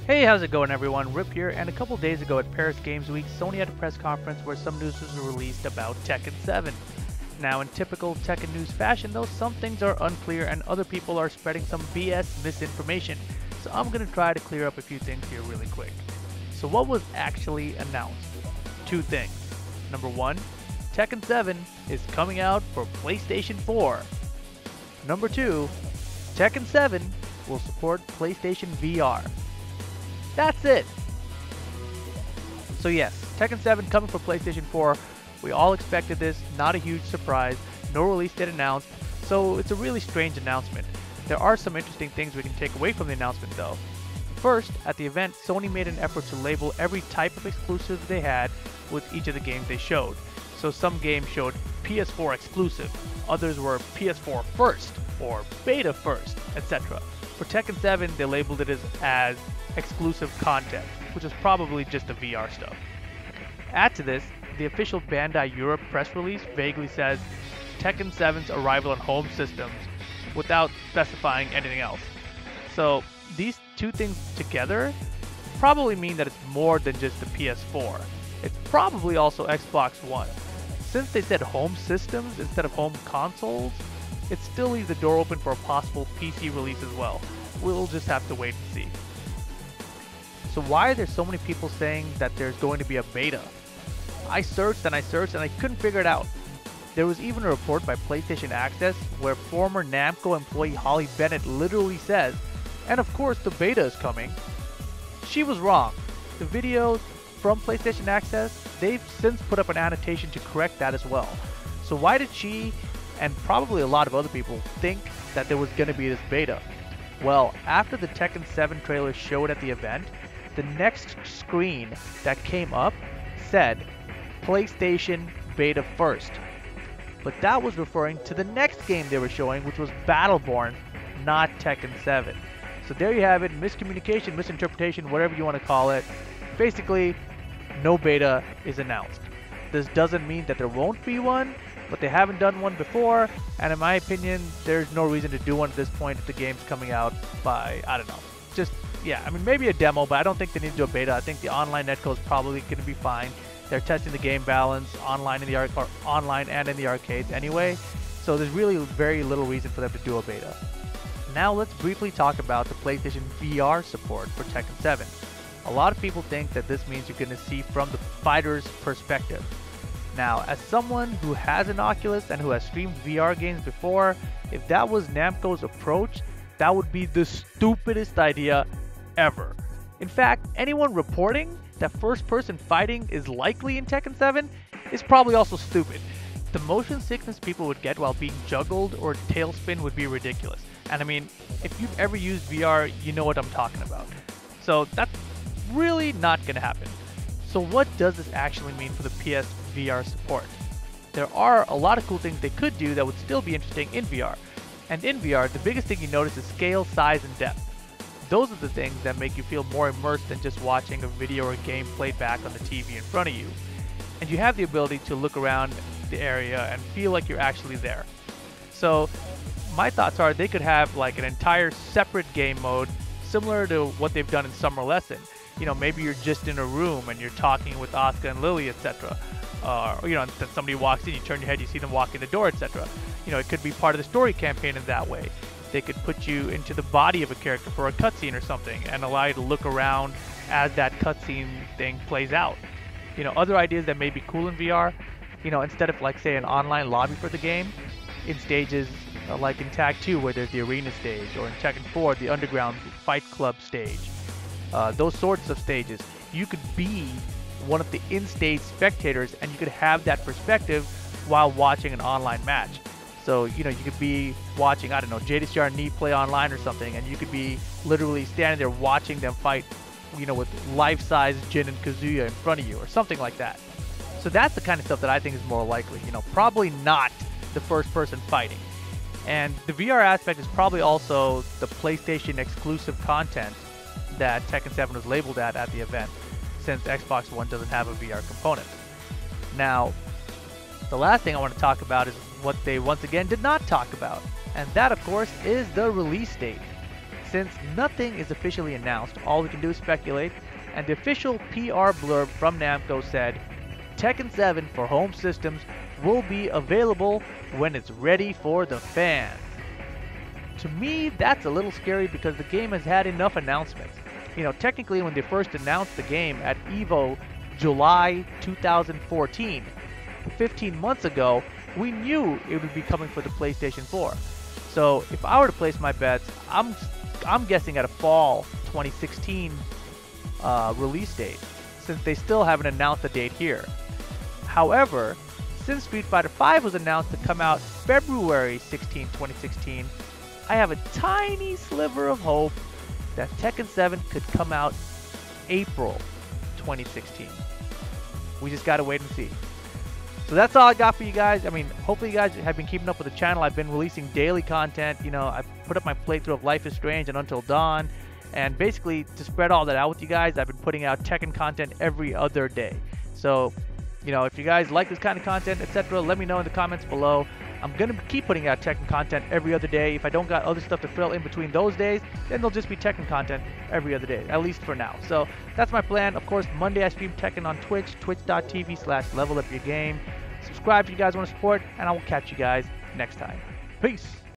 Hey, how's it going everyone? Rip here, and a couple days ago at Paris Games Week, Sony had a press conference where some news was released about Tekken 7. Now, in typical Tekken news fashion though, some things are unclear and other people are spreading some BS misinformation. So I'm going to try to clear up a few things here really quick. So what was actually announced? Two things. Number one, Tekken 7 is coming out for PlayStation 4. Number two, Tekken 7 will support PlayStation VR. That's it. So yes, Tekken 7 coming for PlayStation 4. We all expected this, not a huge surprise, no release date announced, so it's a really strange announcement. There are some interesting things we can take away from the announcement though. First, at the event, Sony made an effort to label every type of exclusive they had with each of the games they showed. So some games showed PS4 exclusive, others were PS4 first, or beta first, etc. For Tekken 7, they labeled it as exclusive content, which is probably just the VR stuff. Add to this, the official Bandai Europe press release vaguely says Tekken 7's arrival on home systems without specifying anything else. So these two things together probably mean that it's more than just the PS4. It's probably also Xbox One. Since they said home systems instead of home consoles, it still leaves the door open for a possible PC release as well. We'll just have to wait and see. So why are there so many people saying that there's going to be a beta? I searched and I couldn't figure it out. There was even a report by PlayStation Access where former Namco employee Holly Bennett literally says, and of course the beta is coming. She was wrong. The videos from PlayStation Access, they've since put up an annotation to correct that as well. So why did she, and probably a lot of other people, think that there was going to be this beta? Well, after the Tekken 7 trailer showed at the event, the next screen that came up said PlayStation Beta First. But that was referring to the next game they were showing, which was Battleborn, not Tekken 7. So there you have it, miscommunication, misinterpretation, whatever you want to call it. Basically, no beta is announced. This doesn't mean that there won't be one, but they haven't done one before, and in my opinion, there's no reason to do one at this point if the game's coming out by, I don't know, just, yeah, I mean, maybe a demo, but I don't think they need to do a beta. I think the online netcode is probably going to be fine. They're testing the game balance online and in the arcades anyway, so there's really very little reason for them to do a beta. Now let's briefly talk about the PlayStation VR support for Tekken 7. A lot of people think that this means you're going to see from the fighter's perspective. Now, as someone who has an Oculus and who has streamed VR games before, if that was Namco's approach, that would be the stupidest idea ever. In fact, anyone reporting that first-person fighting is likely in Tekken 7 is probably also stupid. The motion sickness people would get while being juggled or tailspin would be ridiculous. And I mean, if you've ever used VR, you know what I'm talking about. So that's really not going to happen. So what does this actually mean for the PS VR support? There are a lot of cool things they could do that would still be interesting in VR. And in VR, the biggest thing you notice is scale, size, and depth. Those are the things that make you feel more immersed than just watching a video or a game played back on the TV in front of you. And you have the ability to look around the area and feel like you're actually there. So my thoughts are they could have like an entire separate game mode similar to what they've done in Summer Lesson. You know, maybe you're just in a room and you're talking with Asuka and Lily, etc. Or, you know, then somebody walks in, you turn your head, you see them walk in the door, etc. You know, it could be part of the story campaign in that way. They could put you into the body of a character for a cutscene or something and allow you to look around as that cutscene thing plays out. You know, other ideas that may be cool in VR, you know, instead of like say an online lobby for the game, in stages like in Tag 2 where there's the arena stage, or in Tekken 4 the underground fight club stage. Those sorts of stages, you could be one of the in-stage spectators and you could have that perspective while watching an online match. So, you know, you could be watching, I don't know, JDCR and Knee play online or something, and you could be literally standing there watching them fight, you know, with life-size Jin and Kazuya in front of you or something like that. So that's the kind of stuff that I think is more likely, you know, probably not the first-person fighting. And the VR aspect is probably also the PlayStation exclusive content that Tekken 7 was labeled at the event, since Xbox One doesn't have a VR component. Now, the last thing I want to talk about is what they once again did not talk about, and that of course is the release date. Since nothing is officially announced, all we can do is speculate, and the official PR blurb from Namco said, Tekken 7 for home systems will be available when it's ready for the fans. To me, that's a little scary because the game has had enough announcements. You know, technically when they first announced the game at EVO July 2014, 15 months ago, we knew it would be coming for the PlayStation 4. So if I were to place my bets, I'm guessing at a fall 2016 release date, since they still haven't announced a date here. However, since Street Fighter V was announced to come out February 16, 2016, I have a tiny sliver of hope that Tekken 7 could come out April 2016. We just gotta wait and see. So that's all I got for you guys. I mean, hopefully you guys have been keeping up with the channel. I've been releasing daily content. You know, I put up my playthrough of Life is Strange and Until Dawn. And basically, to spread all that out with you guys, I've been putting out Tekken content every other day. So, you know, if you guys like this kind of content, etc., let me know in the comments below. I'm going to keep putting out Tekken content every other day. If I don't got other stuff to fill in between those days, then there'll just be Tekken content every other day, at least for now. So that's my plan. Of course, Monday I stream Tekken on Twitch, twitch.tv/levelupyourgame. Subscribe if you guys want to support, and I will catch you guys next time. Peace!